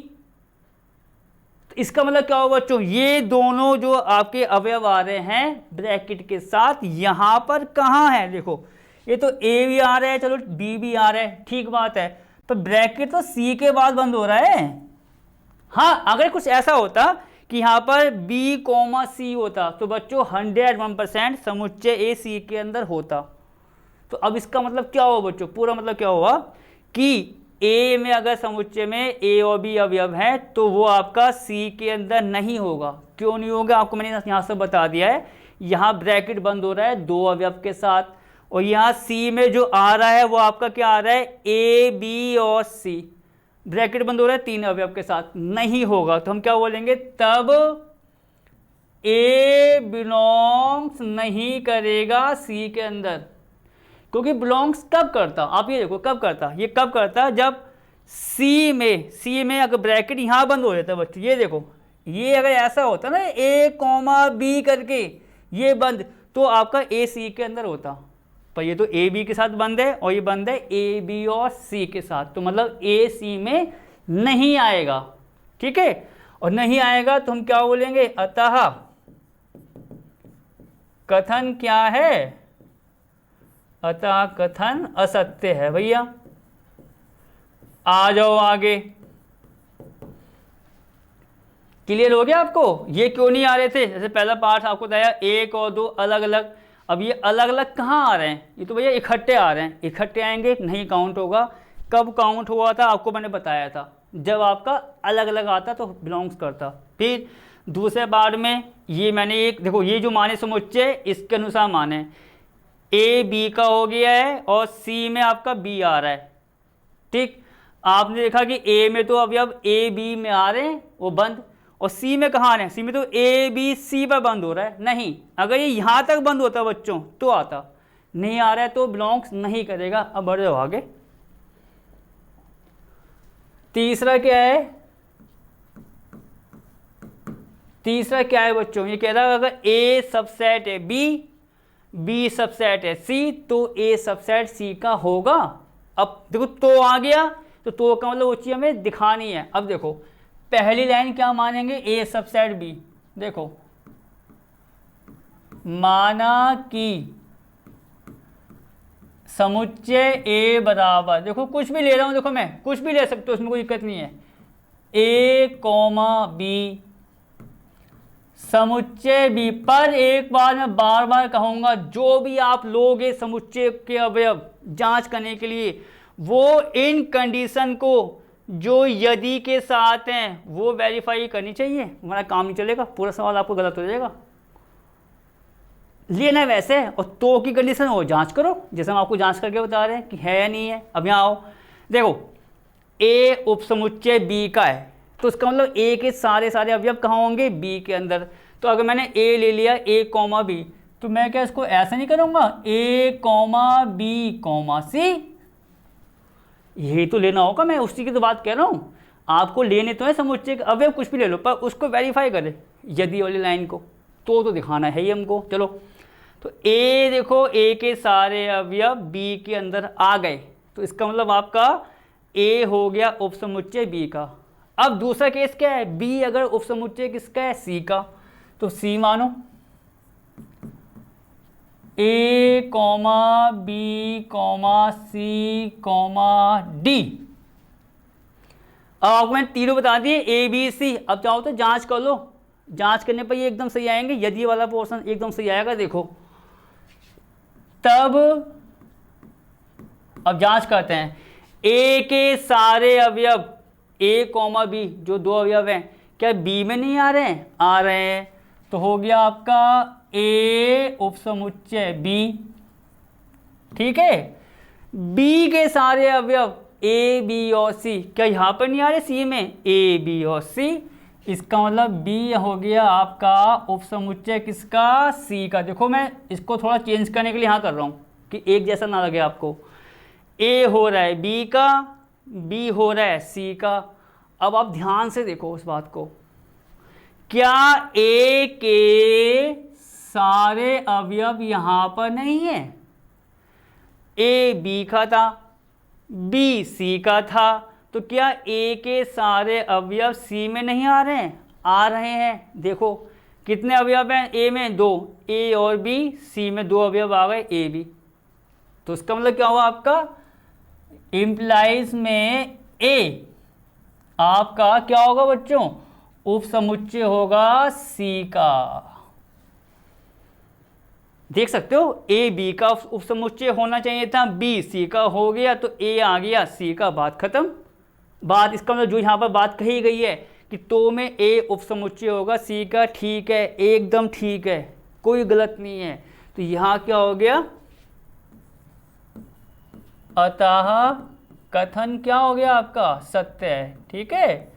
तो इसका मतलब क्या होगा बच्चों, ये दोनों जो आपके अवयव आ रहे हैं ब्रैकेट के साथ, यहां पर कहां है, देखो ये तो ए भी आ रहा है, चलो बी भी आ रहा है, ठीक बात है। तो ब्रैकेट तो सी के बाद बंद हो रहा है। हाँ अगर कुछ ऐसा होता कि यहाँ पर बी कॉमा सी होता तो बच्चों 101% समुच्चय ए सी के अंदर होता। तो अब इसका मतलब क्या हुआ बच्चों, पूरा मतलब क्या हुआ कि ए में अगर समुच्चय में ए और बी अवयव है तो वो आपका सी के अंदर नहीं होगा। क्यों नहीं होगा, आपको मैंने यहाँ से बता दिया है। यहाँ ब्रैकेट बंद हो रहा है दो अवयव के साथ, और यहाँ सी में जो आ रहा है वो आपका क्या आ रहा है, ए बी और सी, ब्रैकेट बंद हो रहा है तीन अवयव के साथ, नहीं होगा। तो हम क्या बोलेंगे, तब ए बिलोंग्स नहीं करेगा सी के अंदर। क्योंकि बिलोंग्स कब करता, आप ये देखो कब करता, ये कब करता, जब सी में अगर ब्रैकेट यहाँ बंद हो जाता है बच्चों, ये देखो, ये अगर ऐसा होता ना ए कॉमा बी करके ये बंद, तो आपका ए सी के अंदर होता, पर ये तो ए बी के साथ बंद है और ये बंद है ए बी और सी के साथ, तो मतलब ए सी में नहीं आएगा, ठीक है। और नहीं आएगा तो हम क्या बोलेंगे, अतः कथन क्या है, अतः कथन असत्य है। भैया आ जाओ आगे, क्लियर हो गया आपको, ये क्यों नहीं आ रहे थे, जैसे पहला पार्ट आपको बताया 1 और 2 अलग अलग, अब ये अलग अलग कहाँ आ रहे हैं, ये तो भैया इकट्ठे आ रहे हैं, इकट्ठे आएंगे नहीं काउंट होगा। कब काउंट हुआ था आपको मैंने बताया था, जब आपका अलग अलग आता तो बिलोंग्स करता। फिर दूसरे बार में ये मैंने एक देखो, ये जो माने समुच्चय इसके अनुसार माने, ए बी का हो गया है और सी में आपका बी आ रहा है, ठीक। आपने देखा कि ए में तो अब ए बी में आ रहे हैं वो बंद, और सी में कहाँ आ रहे हैं, सी में तो ए बी सी पर बंद हो रहा है, नहीं, अगर ये यहाँ तक बंद होता बच्चों तो आता, नहीं आ रहा है तो बिलोंग्स नहीं करेगा। अब बढ़ जाओ आगे, तीसरा क्या है, तीसरा क्या है बच्चों, ये कह रहा है अगर ए सबसेट है बी, बी सबसेट है सी, तो ए सबसेट सी का होगा। अब देखो तो आ गया, तो का मतलब वो चीज़ हमें दिखानी है। अब देखो पहली लाइन क्या मानेंगे, ए सबसेट बी, देखो माना कि समुच्चय ए बराबर, देखो कुछ भी ले रहा हूं, देखो मैं कुछ भी ले सकते हो, उसमें कोई दिक्कत नहीं है, ए कॉमा बी समुच्चय बी, पर एक बार मैं बार बार कहूंगा, जो भी आप लोगे समुच्चय के अवयव जांच करने के लिए, वो इन कंडीशन को जो यदि के साथ हैं वो वेरीफाई करनी चाहिए, हमारा काम नहीं चलेगा, पूरा सवाल आपको गलत हो जाएगा। लेना वैसे, और तो की कंडीशन वो जांच करो, जैसे हम आपको जांच करके बता रहे हैं कि है या नहीं है। अब यहाँ आओ, देखो ए उपसमुच्चय बी का है, तो इसका मतलब ए के सारे अवयव कहाँ होंगे, बी के अंदर। तो अगर मैंने ए ले लिया ए कॉमा बी, तो मैं क्या इसको ऐसे नहीं करूँगा, ए कॉमा बी कॉमा सी, यही तो लेना होगा, मैं उसी की तो बात कह रहा हूँ। आपको लेने तो है समुच्चय के अवयव कुछ भी ले लो, पर उसको वेरीफाई करें यदि वाली लाइन को, तो दिखाना है ही हमको। चलो, तो ए देखो ए के सारे अवयव बी के अंदर आ गए, तो इसका मतलब आपका ए हो गया उपसमुच्चय बी का। अब दूसरा केस क्या है, बी अगर उपसमुच्चय किसका है, सी का, तो सी मानो ए comma B comma C comma D. अब आपको मैंने तीनों बता दिए ए बी सी, अब चाहो तो जांच कर लो, जांच करने पर ये एकदम सही आएंगे, यदि वाला पोर्शन एकदम सही आएगा। देखो तब अब जांच करते हैं, ए के सारे अवयव ए कॉमा बी जो दो अवयव हैं क्या बी में नहीं आ रहे हैं, आ रहे हैं, तो हो गया आपका ए उपसमुच्चय बी, ठीक है। बी के सारे अवयव ए बी और सी क्या यहाँ पर नहीं आ रहे, सी में ए बी और सी, इसका मतलब बी हो गया आपका उपसमुच्चय किसका, सी का। देखो मैं इसको थोड़ा चेंज करने के लिए यहाँ कर रहा हूँ कि एक जैसा ना लगे आपको, ए हो रहा है बी का, बी हो रहा है सी का। अब आप ध्यान से देखो उस बात को, क्या ए के सारे अवयव यहाँ पर नहीं है, ए बी का था, बी सी का था, तो क्या ए के सारे अवयव सी में नहीं आ रहे हैं, आ रहे हैं। देखो कितने अवयव हैं, ए में दो, ए और बी, सी में दो अवयव आ गए ए बी, तो इसका मतलब क्या हुआ आपका, इम्प्लाइज में ए आपका क्या होगा बच्चों, उपसमुच्चय होगा सी का। देख सकते हो ए बी का उपसमुच्चय होना चाहिए था, बी सी का हो गया, तो ए आ गया सी का, बात खत्म। बात इसका मतलब जो यहाँ पर बात कही गई है कि तो में ए उपसमुच्चय होगा सी का, ठीक है, एकदम ठीक है, कोई गलत नहीं है। तो यहाँ क्या हो गया, अतः कथन क्या हो गया आपका, सत्य है, ठीक है।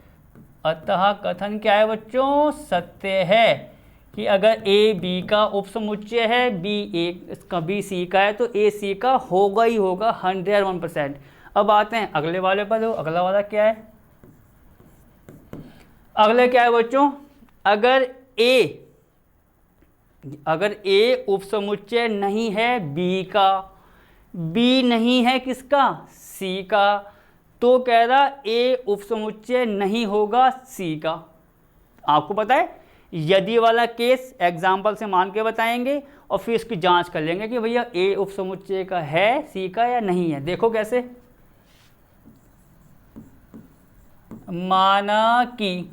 अतः कथन क्या है बच्चों, सत्य है। कि अगर ए बी का उपसमुच्चय है, बी ए इसका बी सी का है, तो ए सी का होगा ही होगा 101%। अब आते हैं अगले वाले पर। अगला वाला क्या है? अगले क्या है बच्चों? अगर ए उपसमुच्चय नहीं है बी का, बी नहीं है किसका? सी का, तो कह रहा ए उपसमुच्चय नहीं होगा सी का। आपको पता है यदि वाला केस एग्जाम्पल से मान के बताएंगे और फिर इसकी जांच कर लेंगे कि भैया ए उपसमुच्चय का है सी का या नहीं है। देखो कैसे, माना कि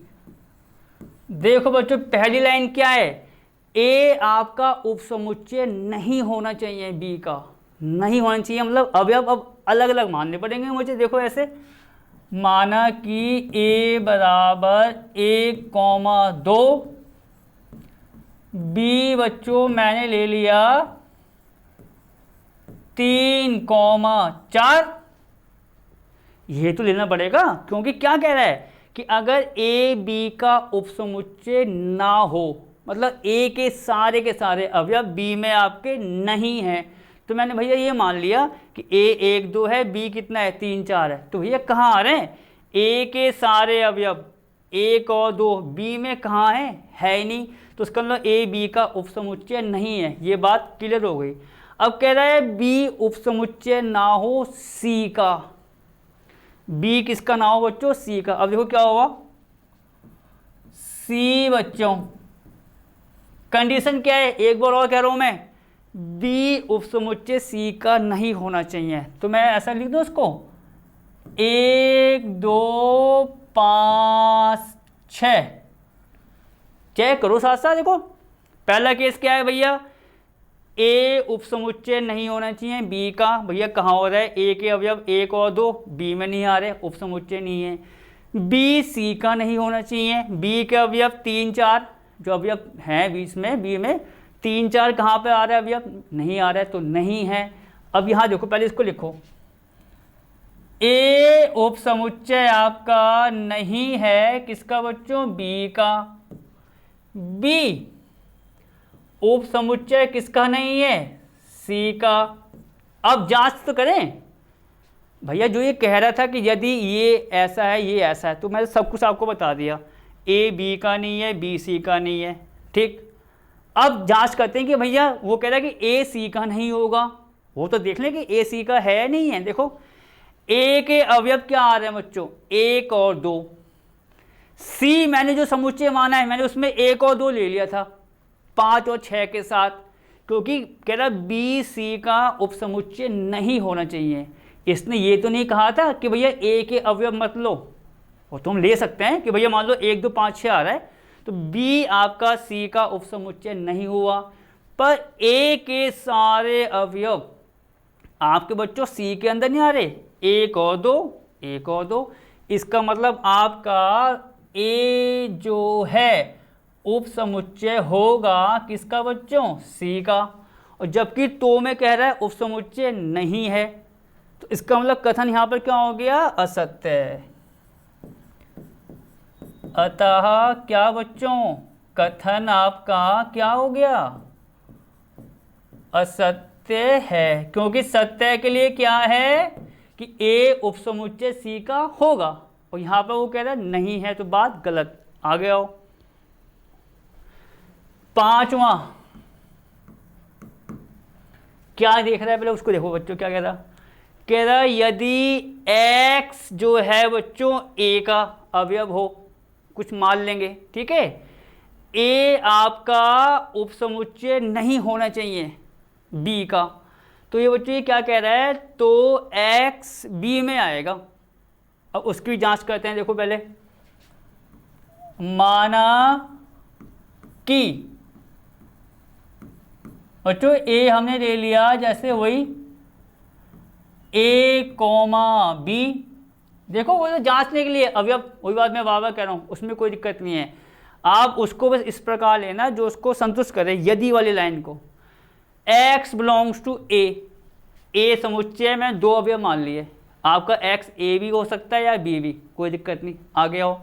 देखो बच्चों पहली लाइन क्या है? ए आपका उपसमुच्चय नहीं होना चाहिए बी का, नहीं होना चाहिए मतलब अवयव अब अलग अलग मानने पड़ेंगे मुझे। देखो ऐसे, माना कि ए बराबर 1,2, बी बच्चों मैंने ले लिया 3,4। ये तो लेना पड़ेगा क्योंकि क्या कह रहा है कि अगर ए बी का उपसमुच्चय ना हो, मतलब ए के सारे अवयव बी में आपके नहीं हैं, तो मैंने भैया ये मान लिया कि ए 1 2 है, बी कितना है 3 4 है, तो भैया कहाँ आ रहे हैं? ए के सारे अवयव 1 और 2 बी में कहाँ है ही नहीं, तो उसका मतलब ए बी का उपसमुच्चय नहीं है। ये बात क्लियर हो गई। अब कह रहा है बी उपसमुच्चय ना हो सी का, बी किसका ना हो बच्चों? सी का। अब देखो क्या होगा, सी बच्चों कंडीशन क्या है? एक बार और कह रहा हूं मैं, बी उपसमुच्चय सी का नहीं होना चाहिए, तो मैं ऐसा लिख दूं उसको 1 2 5 6। चेक करो साथ साथ। देखो पहला केस क्या है भैया? ए उपसमुच्चय नहीं होना चाहिए बी का, भैया कहाँ हो रहा है? ए के अवयव 1 और 2 बी में नहीं आ रहे, उपसमुच्चय नहीं है। बी सी का नहीं होना चाहिए, बी के अवयव 3 4 जो अवयव हैं बीच में, बी में 3 4 कहाँ पे आ रहा है? अवयव नहीं आ रहा है, तो नहीं है। अब यहाँ देखो पहले इसको लिखो, ए उपसमुच्चय आपका नहीं है किसका बच्चों? बी का। बी उपसमुच्चय किसका नहीं है? सी का। अब जांच तो करें भैया, जो ये कह रहा था कि यदि ये ऐसा है ये ऐसा है, तो मैंने सब कुछ आपको बता दिया। ए बी का नहीं है, बी सी का नहीं है, ठीक। अब जांच करते हैं कि भैया वो कह रहा है कि ए सी का नहीं होगा, वो तो देख लें कि ए सी का है नहीं है। देखो ए के अवयव क्या आ रहे हैं बच्चों? 1 और 2। सी मैंने जो समुच्चय माना है मैंने उसमें 1 और 2 ले लिया था 5 और 6 के साथ, क्योंकि कह रहा बी सी का उपसमुच्चय नहीं होना चाहिए। इसने ये तो नहीं कहा था कि भैया ए के अवयव मत लो, वो तुम ले सकते हैं कि भैया मान लो 1 2 5 6 आ रहा है, तो बी आपका सी का उपसमुच्चय नहीं हुआ, पर ए के सारे अवयव आपके बच्चों सी के अंदर नहीं आ रहे, 1 और 2 1 और 2। इसका मतलब आपका ए जो है उपसमुच्चय होगा किसका बच्चों? सी का। और जबकि तो में कह रहा है उपसमुच्चय नहीं है, तो इसका मतलब कथन यहां पर क्या हो गया? असत्य। अतः क्या बच्चों? कथन आपका क्या हो गया? असत्य है, क्योंकि सत्य के लिए क्या है कि ए उपसमुच्चय सी का होगा, और यहां पर वो कह रहा है नहीं है, तो बात गलत। आगे आओ, 5वां क्या देख रहा है? पहले उसको देखो बच्चों क्या कह रहा। कह रहा यदि x जो है बच्चों a का अवयव हो, कुछ मान लेंगे, ठीक है, a आपका उपसमुच्चय नहीं होना चाहिए b का, तो ये बच्चों ये क्या कह रहा है? तो x b में आएगा। अब उसकी जांच करते हैं। देखो पहले, माना कि बच्चों ए हमने ले लिया जैसे वही ए कॉमा बी। देखो वो तो जांचने के लिए अवयव, वही बात मैं बार बार कह रहा हूँ, उसमें कोई दिक्कत नहीं है। आप उसको बस इस प्रकार लेना जो उसको संतुष्ट करे, यदि वाली लाइन को। x बिलोंग्स टू ए समुच्चय में 2 अवयव मान लिए, आपका x ए भी हो सकता है या बी भी, कोई दिक्कत नहीं। आगे आओ,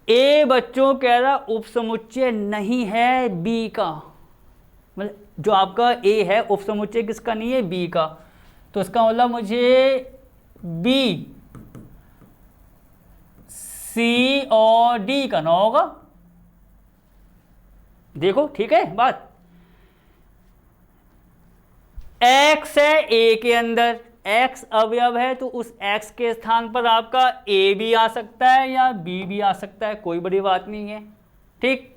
ए बच्चों कह रहा उपसमुच्चय नहीं है बी का, मतलब जो आपका ए है उपसमुच्चय किसका नहीं है, बी का। तो इसका मतलब मुझे बी सी और डी करना होगा। देखो ठीक है बात, एक्स है ए के अंदर, एक्स अवयव है तो उस एक्स के स्थान पर आपका ए भी आ सकता है या बी भी आ सकता है, कोई बड़ी बात नहीं है। ठीक,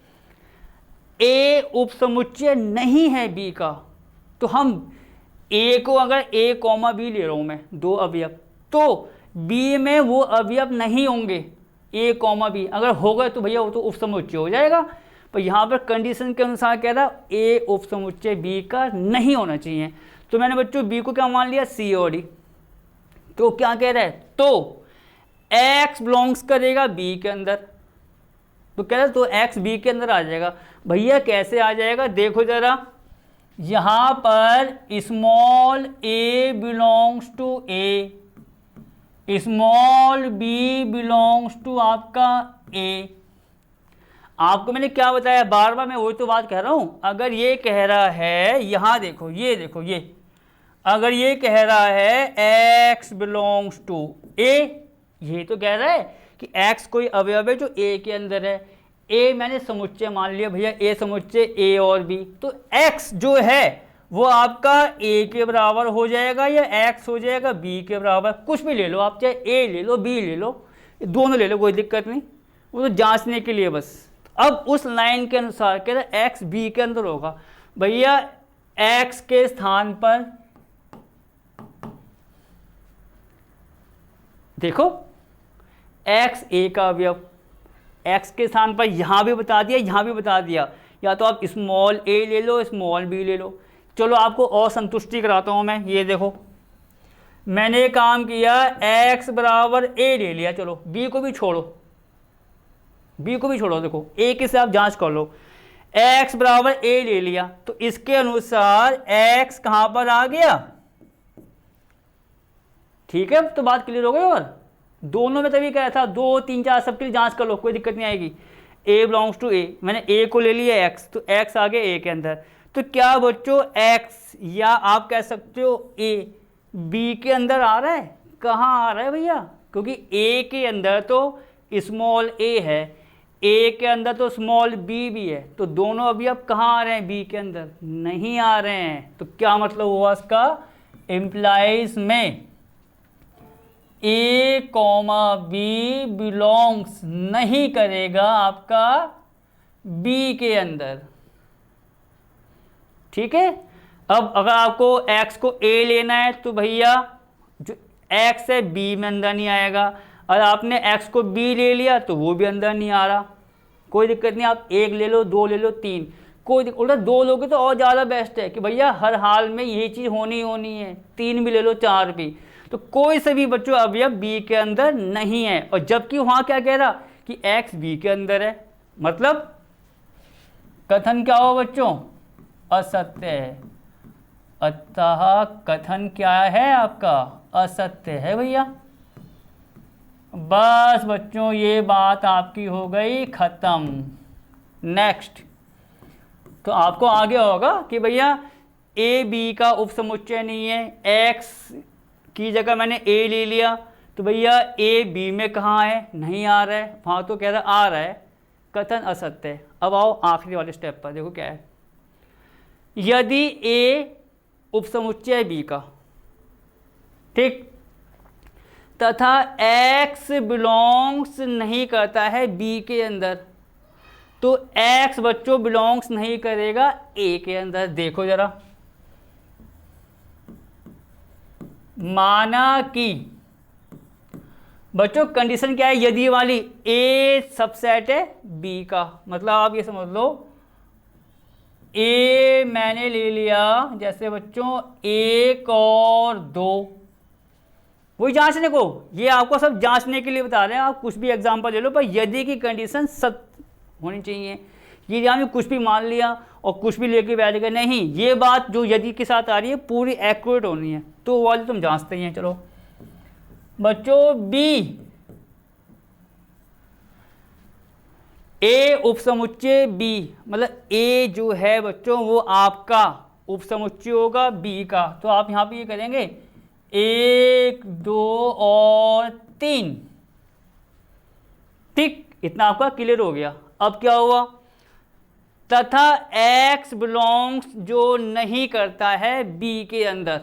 ए उपसमुच्चय नहीं है बी का, तो हम ए को अगर ए कॉमा बी ले रहा हूं मैं, दो अवयव, तो बी में वो अवयव नहीं होंगे, ए कॉमा बी अगर होगा तो भैया वो तो उपसमुच्चय हो जाएगा। पर यहाँ पर कंडीशन के अनुसार कह रहा ए उपसमुच्चय बी का नहीं होना चाहिए, तो मैंने बच्चों बी को क्या मान लिया, सी और डी। तो क्या कह रहा है, तो एक्स बिलोंग्स करेगा बी के अंदर, तो कह रहा है तो एक्स बी के अंदर आ जाएगा। भैया कैसे आ जाएगा, देखो जरा, यहाँ पर small a belongs to a, small B belongs to आपका ए। आपको मैंने क्या बताया, बार बार मैं वही तो बात कह रहा हूं, अगर ये कह रहा है, यहां देखो ये देखो, ये अगर ये कह रहा है x बिलोंग्स टू ए, ये तो कह रहा है कि x कोई अवयव है जो a के अंदर है, a मैंने समुच्चय मान लिया भैया, a समुच्चय a और b, तो x जो है वो आपका a के बराबर हो जाएगा या x हो जाएगा b के बराबर, कुछ भी ले लो आप, चाहे a ले लो b ले लो, दोनों ले लो, कोई दिक्कत नहीं, वो तो जांचने के लिए बस। अब उस लाइन के अनुसार कह रहा है x b के अंदर होगा, भैया x के स्थान पर देखो x a का अवयव, x के स्थान पर यहां भी बता दिया, यहां भी बता दिया, या तो आप स्मॉल a ले लो स्मॉल b ले लो। चलो आपको और संतुष्टि कराता हूं मैं, ये देखो मैंने काम किया x बराबर a ले लिया, चलो b को भी छोड़ो, b को भी छोड़ो, देखो a के से आप जांच कर लो, x बराबर a ले लिया, तो इसके अनुसार x कहां पर आ गया, ठीक है, तो बात क्लियर हो गई। और दोनों में तभी कहा था, 2 3 4 सबके लिए जांच कर लो, कोई दिक्कत नहीं आएगी। a बिलोंग्स टू a, मैंने a को ले लिया x, तो x आ गया a के अंदर, तो क्या बच्चों x या आप कह सकते हो a b के अंदर आ रहा है, कहाँ आ रहा है भैया, क्योंकि a के अंदर तो स्मॉल a है, a के अंदर तो स्मॉल b भी है, तो दोनों अभी अब कहाँ आ रहे हैं, b के अंदर नहीं आ रहे हैं। तो क्या मतलब हुआ इसका, इम्प्लाइज में a कॉमा बी बिलोंग्स नहीं करेगा आपका b के अंदर, ठीक है। अब अगर आपको x को a लेना है तो भैया जो x है b में अंदर नहीं आएगा, और आपने x को b ले लिया तो वो भी अंदर नहीं आ रहा, कोई दिक्कत नहीं, आप 1 ले लो 2 ले लो 3, कोई उल्टा 2 लोगे तो और ज़्यादा बेस्ट है कि भैया हर हाल में ये चीज़ होनी होनी है, 3 भी ले लो 4 भी, तो कोई से भी बच्चों अवयव b के अंदर नहीं है। और जबकि वहाँ क्या कह रहा कि x b के अंदर है, मतलब कथन क्या हो बच्चों, असत्य है, अतः कथन क्या है आपका, असत्य है भैया। बस बच्चों ये बात आपकी हो गई खत्म। नेक्स्ट, तो आपको आगे होगा कि भैया ए बी का उपसमुच्चय नहीं है, एक्स की जगह मैंने ए ले लिया, तो भैया ए बी में कहाँ है, नहीं आ रहा है, वहाँ तो कह रहा आ रहा है, कथन असत्य है। अब आओ आखिरी वाले स्टेप पर, देखो क्या है, यदि ए उपसमुच्चय बी का, ठीक, तथा x बिलोंग्स नहीं करता है b के अंदर, तो x बच्चों बिलोंग्स नहीं करेगा a के अंदर। देखो जरा, माना कि बच्चों कंडीशन क्या है, यदि वाली, a सबसेट है b का, मतलब आप ये समझ लो a मैंने ले लिया, जैसे बच्चों 1 और 2, वही जांचने को, ये आपको सब जांचने के लिए बता रहे हैं, आप कुछ भी एग्जांपल ले लो, पर यदि की कंडीशन सत्य होनी चाहिए। ये यहाँ में कुछ भी मान लिया और कुछ भी लेके बैठ गए, नहीं, ये बात जो यदि के साथ आ रही है पूरी एक्यूरेट होनी है, तो वाली तुम जांचते ही हैं। चलो बच्चों, बी ए उपसमुच्चय बी, मतलब ए जो है बच्चों वो आपका उपसमुच्चय होगा बी का। तो आप यहाँ पे ये करेंगे 1 2 और 3, ठीक, इतना आपका क्लियर हो गया। अब क्या हुआ, तथा x बिलोंग्स जो नहीं करता है बी के अंदर,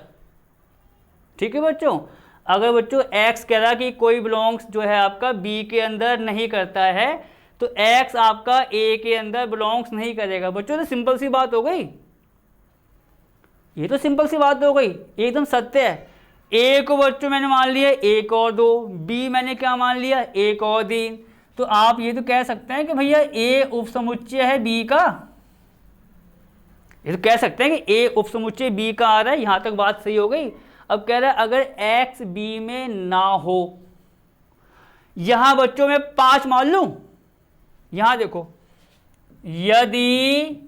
ठीक है बच्चों। अगर बच्चों x कह रहा कि कोई बिलोंग्स जो है आपका b के अंदर नहीं करता है, तो x आपका a के अंदर बिलोंग्स नहीं करेगा। बच्चों तो सिंपल सी बात हो गई, ये तो सिंपल सी बात हो गई, एकदम सत्य है। a को बच्चों मैंने मान लिया 1 और 2, b मैंने क्या मान लिया 1 और 3। तो आप ये तो कह सकते हैं कि भैया a उपसमुच्चय है b का, ये तो कह सकते हैं कि a उपसमुच्चय b का आ रहा है, यहां तक बात सही हो गई। अब कह रहा है अगर x b में ना हो, यहां बच्चों में 5 मान लूं, यहां देखो, यदि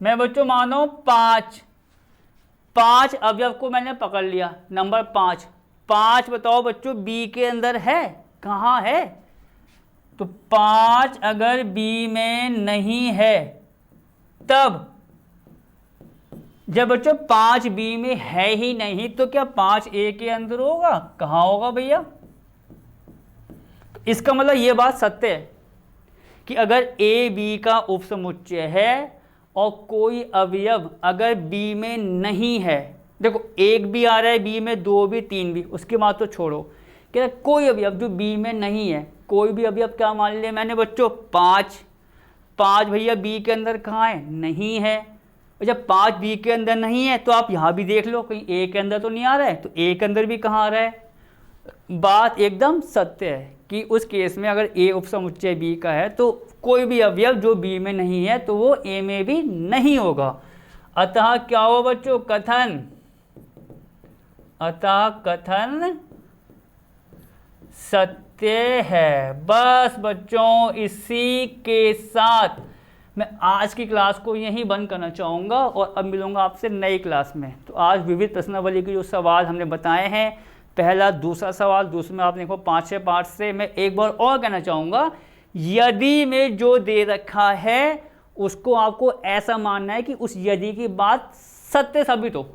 मैं बच्चों मानो 5 अवयव को मैंने पकड़ लिया, नंबर 5 बताओ बच्चों b के अंदर है, कहाँ है, तो 5 अगर b में नहीं है, तब जब बच्चों 5 b में है ही नहीं, तो क्या 5 a के अंदर होगा, कहाँ होगा भैया। इसका मतलब ये बात सत्य है कि अगर a b का उपसमुच्चय है और कोई अवयव अगर b में नहीं है, देखो 1 भी आ रहा है b में, 2 भी, 3 भी, उसके बाद तो छोड़ो, क्या कोई अवयव जो b में नहीं है, कोई भी अवयव क्या मान लिया मैंने बच्चों 5 भैया b के अंदर कहाँ है, नहीं है। और जब 5 b के अंदर नहीं है तो आप यहाँ भी देख लो कहीं a के अंदर तो नहीं आ रहा है, तो a के अंदर भी कहाँ आ रहा है। बात एकदम सत्य है कि उस केस में अगर a उपसमुच्चय b का है तो कोई भी अवयव जो b में नहीं है तो वो a में भी नहीं होगा। अतः क्या हो बच्चों, कथन सत्य है। बस बच्चों इसी के साथ मैं आज की क्लास को यहीं बंद करना चाहूँगा और अब मिलूँगा आपसे नई क्लास में। तो आज विविध प्रश्नावली के जो सवाल हमने बताए हैं, पहला दूसरा सवाल, दूसरे में आपने देखो 5-6 पार्ट से, मैं एक बार और कहना चाहूँगा, यदि में जो दे रखा है उसको आपको ऐसा मानना है कि उस यदि की बात सत्य साबित हो।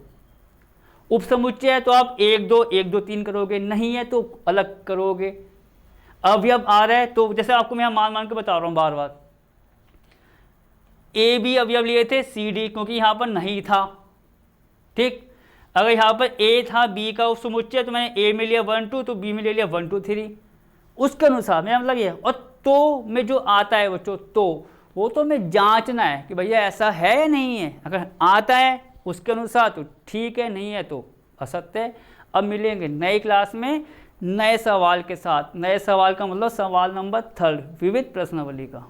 उपसमुच्चय है तो आप 1 2 1 2 3 करोगे, नहीं है तो अलग करोगे। अवयव आ रहा है तो जैसे आपको मैं मान के बता रहा हूँ बार बार, ए बी अवयव लिए थे सी डी, क्योंकि यहाँ पर नहीं था, ठीक। अगर यहाँ पर ए था बी का उपसमुच्चय तो मैंने ए में लिया 1 2, तो बी में ले लिया 1 2 3, उसके अनुसार मेरा मतलब ये। और तो में जो आता है बच्चों, तो वो तो हमें जांचना है कि भैया ऐसा है या नहीं है। अगर आता है उसके अनुसार तो ठीक है, नहीं है तो असत्य है। अब मिलेंगे नई क्लास में नए सवाल के साथ। नए सवाल का मतलब सवाल नंबर 3 विविध प्रश्नावली का।